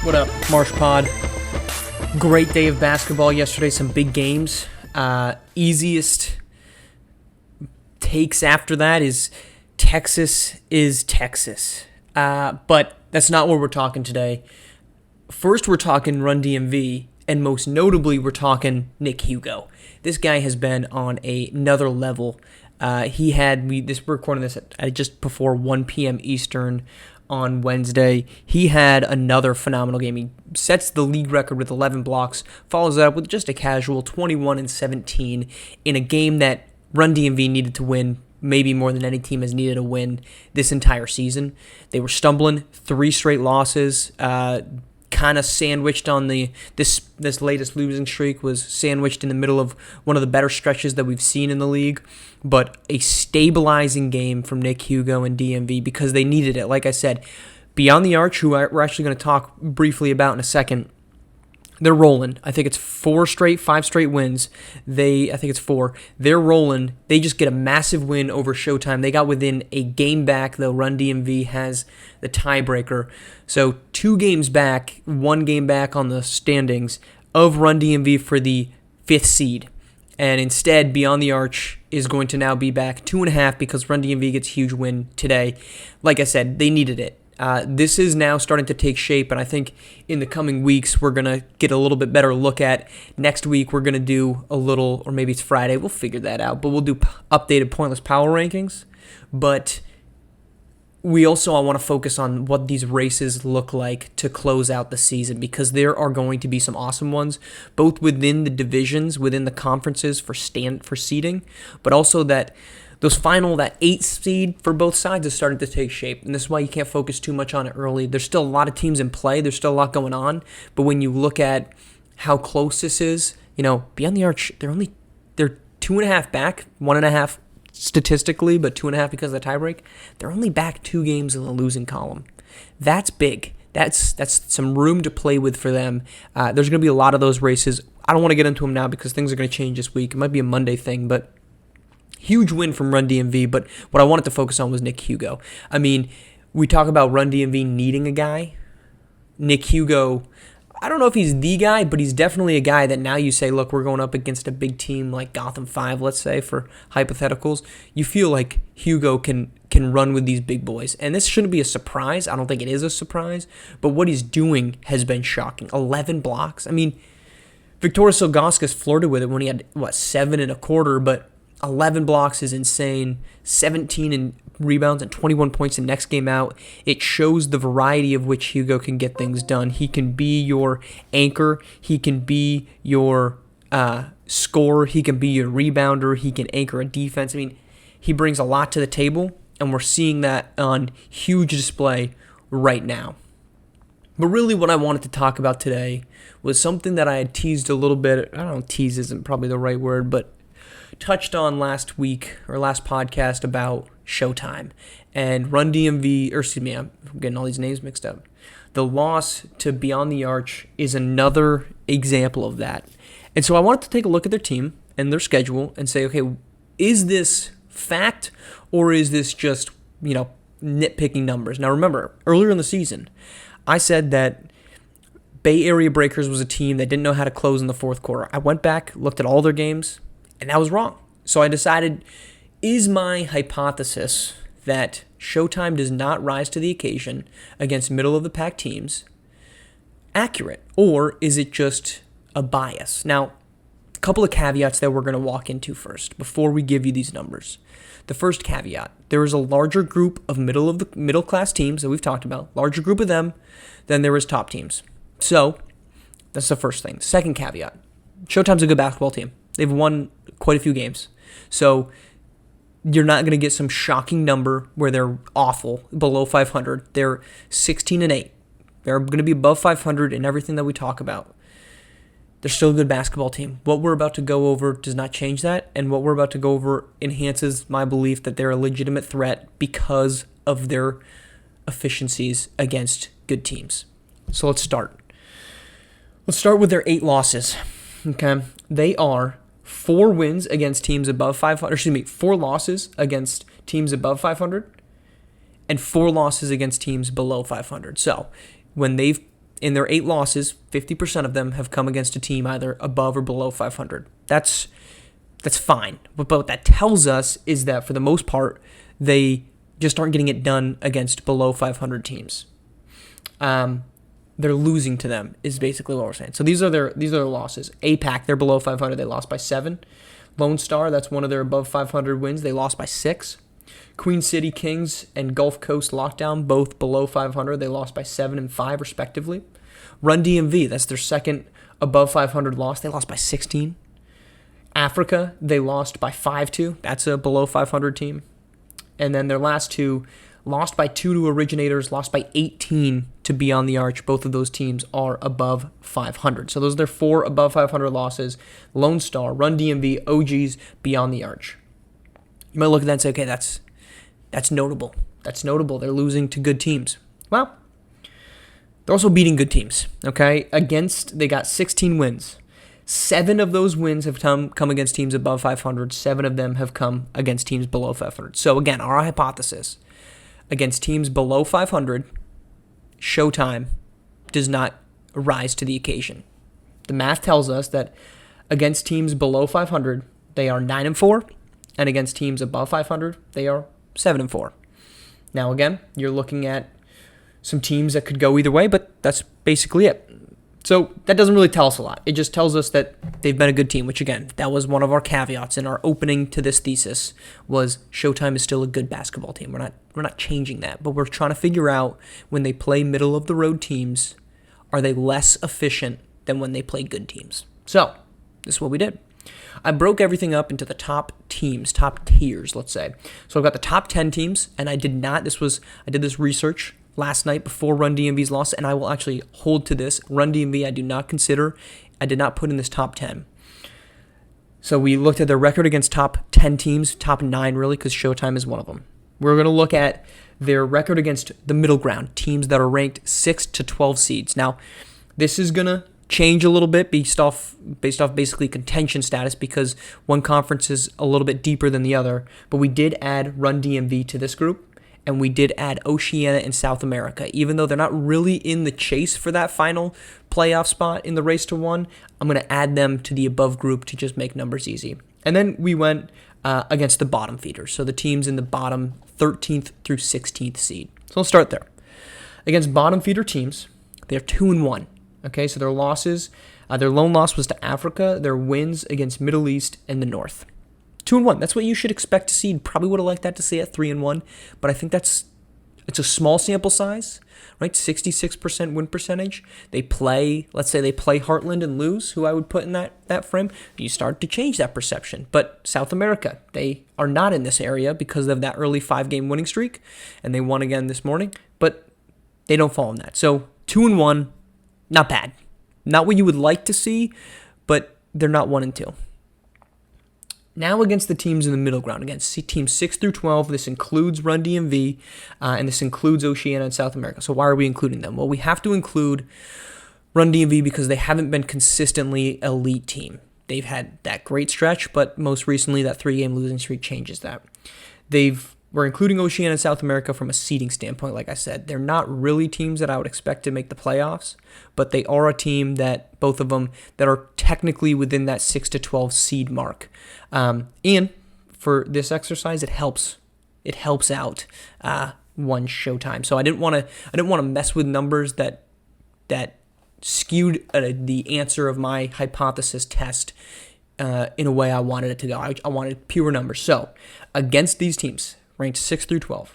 What up, Marsh Pod? Great day of basketball yesterday, some big games. Easiest takes after that is Texas is Texas. But that's not what we're talking today. First, we're talking Run DMV, and most notably, we're talking Nick Hugo. This guy has been on another level. We're recording this at just before 1 p.m. Eastern on Wednesday. He had another phenomenal game. He sets the league record with 11 blocks, follows that up with just a casual 21-17 in a game that Run DMV needed to win, maybe more than any team has needed to win this entire season. They were stumbling, 3 straight losses, kind of sandwiched on this latest losing streak was sandwiched in the middle of one of the better stretches that we've seen in the league, but a stabilizing game from Nick Hugo and DMV because they needed it. Like I said, Beyond the Arch, who we're actually going to talk briefly about in a second, they're rolling. I think it's 5 straight wins. I think it's 4. They're rolling. They just get a massive win over Showtime. They got within a game back, though Run DMV has the tiebreaker. So 2 games back, 1 game back on the standings of Run DMV for the 5th seed. And instead, Beyond the Arch is going to now be back 2.5 because Run DMV gets a huge win today. Like I said, they needed it. This is now starting to take shape, and I think in the coming weeks we're going to get a little bit better look at. Next week we're going to do a little, or maybe it's Friday, we'll figure that out, but we'll do updated pointless power rankings. But I want to focus on what these races look like to close out the season, because there are going to be some awesome ones, both within the divisions, within the conferences for seeding, but also that 8th seed for both sides is starting to take shape, and this is why you can't focus too much on it early. There's still a lot of teams in play. There's still a lot going on, but when you look at how close this is, Beyond the Arch, they're 2.5 back, 1.5 statistically, but 2.5 because of the tiebreak. They're only back 2 games in the losing column. That's big. That's some room to play with for them. There's going to be a lot of those races. I don't want to get into them now because things are going to change this week. It might be a Monday thing, but huge win from Run DMV, but what I wanted to focus on was Nick Hugo. I mean, we talk about Run DMV needing a guy. Nick Hugo, I don't know if he's the guy, but he's definitely a guy that now you say, look, we're going up against a big team like Gotham 5, let's say, for hypotheticals. You feel like Hugo can run with these big boys. And this shouldn't be a surprise. I don't think it is a surprise, but what he's doing has been shocking. 11 blocks. I mean, Victor Silgauskas flirted with it when he had, 7.25, but 11 blocks is insane, 17 in rebounds and 21 points in next game out. It shows the variety of which Hugo can get things done. He can be your anchor. He can be your scorer. He can be your rebounder. He can anchor a defense. I mean, he brings a lot to the table, and we're seeing that on huge display right now. But really what I wanted to talk about today was something that I had teased a little bit. I don't know, tease isn't probably the right word, but touched on last podcast about Showtime and Run DMV, I'm getting all these names mixed up. The loss to Beyond the Arch is another example of that. And so I wanted to take a look at their team and their schedule and say, okay, is this fact or is this just, nitpicking numbers? Now remember, earlier in the season, I said that Bay Area Breakers was a team that didn't know how to close in the fourth quarter. I went back, looked at all their games, and that was wrong. So I decided, is my hypothesis that Showtime does not rise to the occasion against middle-of-the-pack teams accurate? Or is it just a bias? Now, a couple of caveats that we're going to walk into first before we give you these numbers. The first caveat, there is a larger group of middle-class teams that we've talked about, larger group of them than there is top teams. So that's the first thing. Second caveat, Showtime's a good basketball team. They've won quite a few games. So you're not going to get some shocking number where they're awful, below 500. They're 16-8. They're going to be above 500 in everything that we talk about. They're still a good basketball team. What we're about to go over does not change that, and what we're about to go over enhances my belief that they're a legitimate threat because of their efficiencies against good teams. So let's start. Let's start with their 8 losses. Okay, they are 4 wins against teams above 500. 4 losses against teams above 500, and 4 losses against teams below 500. So when they've in their 8 losses, 50% of them have come against a team either above or below 500. That's fine. But what that tells us is that for the most part, they just aren't getting it done against below 500 teams. They're losing to them is basically what we're saying. So these are their losses. APAC, they're below 500. They lost by 7. Lone Star, that's one of their above 500 wins. They lost by 6. Queen City Kings and Gulf Coast Lockdown, both below 500. They lost by 7 and 5, respectively. Run DMV, that's their second above 500 loss. They lost by 16. Africa, they lost by 5-2. That's a below 500 team. And then their last 2, lost by 2 to Originators, lost by 18 to Beyond the Arch. Both of those teams are above 500. So those are their 4 above 500 losses. Lone Star, Run DMV, OGs, Beyond the Arch. You might look at that and say, okay, that's notable. That's notable. They're losing to good teams. Well, they're also beating good teams, okay? They got 16 wins. 7 of those wins have come against teams above 500. 7 of them have come against teams below 500. So again, our hypothesis, against teams below 500, Showtime does not rise to the occasion. The math tells us that against teams below 500, they are 9-4, and against teams above 500, they are 7-4. Now again, you're looking at some teams that could go either way, but that's basically it. So that doesn't really tell us a lot. It just tells us that they've been a good team, which again, that was one of our caveats in our opening to this thesis was Showtime is still a good basketball team. We're not changing that, but we're trying to figure out when they play middle of the road teams, are they less efficient than when they play good teams? So this is what we did. I broke everything up into the top teams, top tiers, let's say. So I've got the top 10 teams, and I did this research last night before Run DMV's loss, and I will actually hold to this. Run DMV I did not put in this top 10. So we looked at their record against top 10 teams, top 9 really, because Showtime is one of them. We're going to look at their record against the middle ground, teams that are ranked 6 to 12 seeds. Now, this is going to change a little bit based off basically contention status because one conference is a little bit deeper than the other, but we did add Run DMV to this group. And we did add Oceania and South America. Even though they're not really in the chase for that final playoff spot in the race to 1, I'm going to add them to the above group to just make numbers easy. And then we went against the bottom feeders, so the teams in the bottom 13th through 16th seed. So let's start there. Against bottom feeder teams, they're 2-1. Okay, so their losses, their lone loss was to Africa. Their wins against Middle East and the North. 2-1. That's what you should expect to see. Probably would have liked that to see at 3-1, but I think it's a small sample size, right? 66% win percentage. Let's say they play Heartland and lose, who I would put in that frame. You start to change that perception. But South America, they are not in this area because of that early 5-game winning streak, and they won again this morning, but they don't fall in that. So 2-1, not bad. Not what you would like to see, but they're not 1-2. Now against the teams in the middle ground, against teams 6 through 12, this includes Run DMV, and this includes Oceania and South America. So why are we including them? Well, we have to include Run DMV because they haven't been consistently elite team. They've had that great stretch, but most recently that 3-game losing streak changes that. We're including Oceania and South America from a seeding standpoint, like I said. They're not really teams that I would expect to make the playoffs, but they are a team that, both of them, that are technically within that 6 to 12 seed mark. And for this exercise, it helps out one Showtime. So I didn't want to mess with numbers that skewed the answer of my hypothesis test in a way I wanted it to go. I wanted pure numbers. So against these teams, ranked 6 through 12,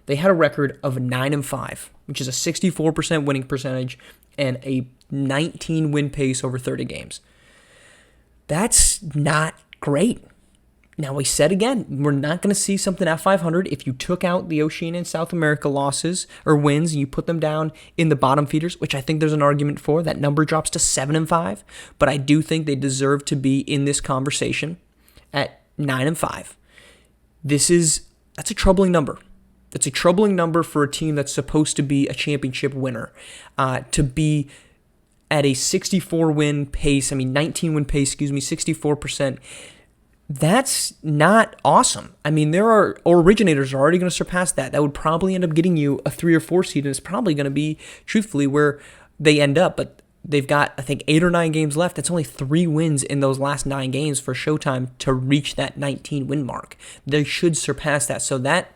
they had a record of 9-5, which is a 64% winning percentage and a 19 win pace over 30 games. That's not great. Now, we said again, we're not going to see something at 500 if you took out the Oceania and South America losses or wins and you put them down in the bottom feeders, which I think there's an argument for. That number drops to 7-5, but I do think they deserve to be in this conversation at 9-5. That's a troubling number. That's a troubling number for a team that's supposed to be a championship winner. To be at a 19-win pace, 64%. That's not awesome. Originators are already going to surpass that. That would probably end up getting you a 3 or 4 seed, and it's probably going to be, truthfully, where they end up, but they've got, I think, 8 or 9 games left. That's only 3 wins in those last 9 games for Showtime to reach that 19 win mark. They should surpass that. So that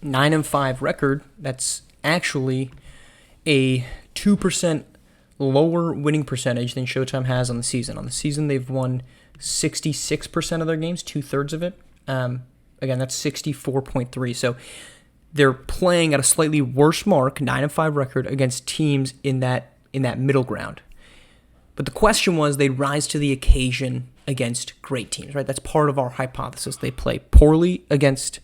9-5 record, that's actually a 2% lower winning percentage than Showtime has on the season. On the season, they've won 66% of their games, 2/3 of it. Again, that's 64.3. So they're playing at a slightly worse mark, 9-5 record, against teams in that middle ground. But the question was, they'd rise to the occasion against great teams, right? That's part of our hypothesis. They play poorly against,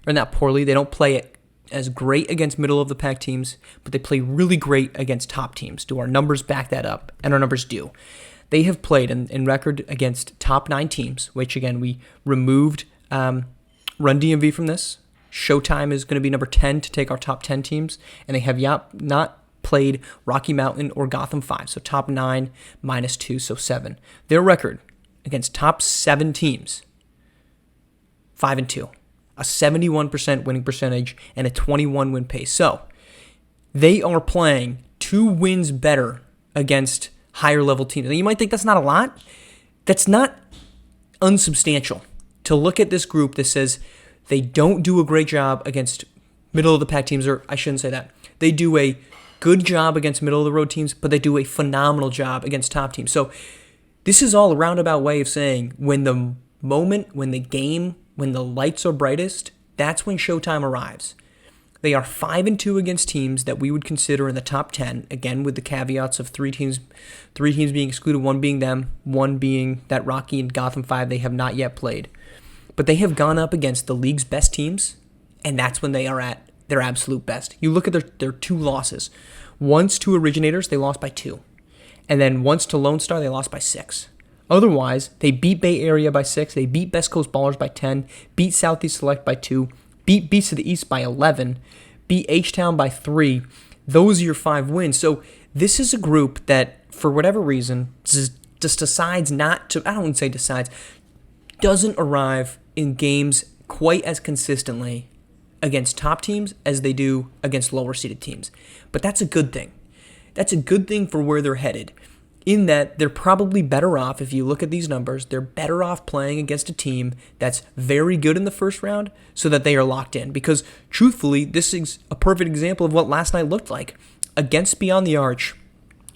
or not poorly, they don't play it as great against middle-of-the-pack teams, but they play really great against top teams. Do our numbers back that up? And our numbers do. They have played in record against top 9 teams, which, again, we removed Run DMV from this. Showtime is going to be number 10 to take our top 10 teams, and they have not played Rocky Mountain or Gotham 5, so top 9 minus 2, so 7. Their record against top 7 teams, 5-2, a 71% winning percentage, and a 21 win pace. So they are playing 2 wins better against higher level teams. And you might think that's not a lot. That's not unsubstantial to look at this group that says they don't do a great job against middle of the pack teams, or I shouldn't say that. They do a good job against middle of the road teams, but they do a phenomenal job against top teams. So this is all a roundabout way of saying when the moment, when the lights are brightest, that's when Showtime arrives. They are 5-2 against teams that we would consider in the top 10, again with the caveats of 3 teams being excluded, 1 being them, 1 being that Rocky and Gotham 5 they have not yet played. But they have gone up against the league's best teams, and that's when they are at their absolute best. You look at their 2 losses. Once to Originators, they lost by 2. And then once to Lone Star, they lost by 6. Otherwise, they beat Bay Area by 6, they beat Best Coast Ballers by 10, beat Southeast Select by 2, beat Beats of the East by 11, beat H-Town by 3. Those are your 5 wins. So this is a group that, for whatever reason, just decides not to, I don't want to say decides, doesn't arrive in games quite as consistently against top teams as they do against lower-seeded teams. But that's a good thing. That's a good thing for where they're headed, in that they're probably better off, if you look at these numbers, they're better off playing against a team that's very good in the first round so that they are locked in. Because, truthfully, this is a perfect example of what last night looked like. Against Beyond the Arch,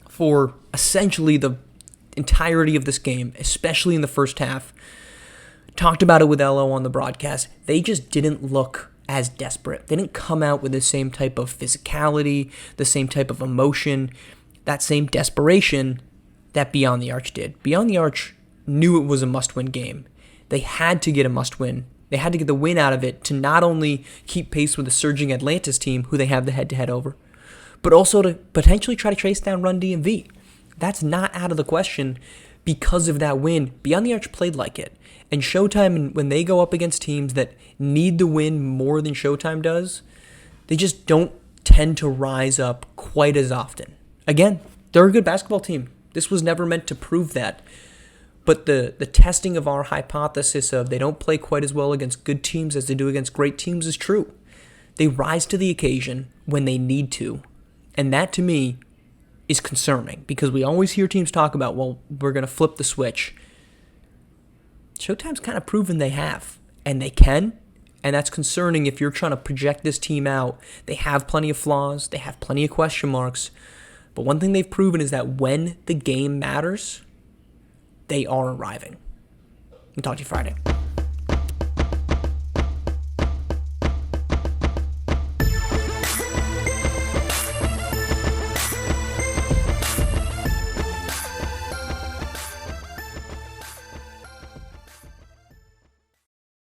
for essentially the entirety of this game, especially in the first half, talked about it with LO on the broadcast, they just didn't look as desperate. They didn't come out with the same type of physicality, the same type of emotion, that same desperation that Beyond the Arch did. Beyond the Arch knew it was a must-win game. They had to get a must-win. They had to get the win out of it to not only keep pace with the surging Atlantis team, who they have the head-to-head over, but also to potentially try to trace down Run DMV. That's not out of the question because of that win. Beyond the Arch played like it. And Showtime, when they go up against teams that need the win more than Showtime does, they just don't tend to rise up quite as often. Again, they're a good basketball team. This was never meant to prove that. But the testing of our hypothesis of they don't play quite as well against good teams as they do against great teams is true. They rise to the occasion when they need to. And that, to me, is concerning because we always hear teams talk about, well, we're going to flip the switch. Showtime's kind of proven they have, and they can, and that's concerning if you're trying to project this team out. They have plenty of flaws, they have plenty of question marks, but one thing they've proven is that when the game matters, they are arriving. I'll talk to you Friday.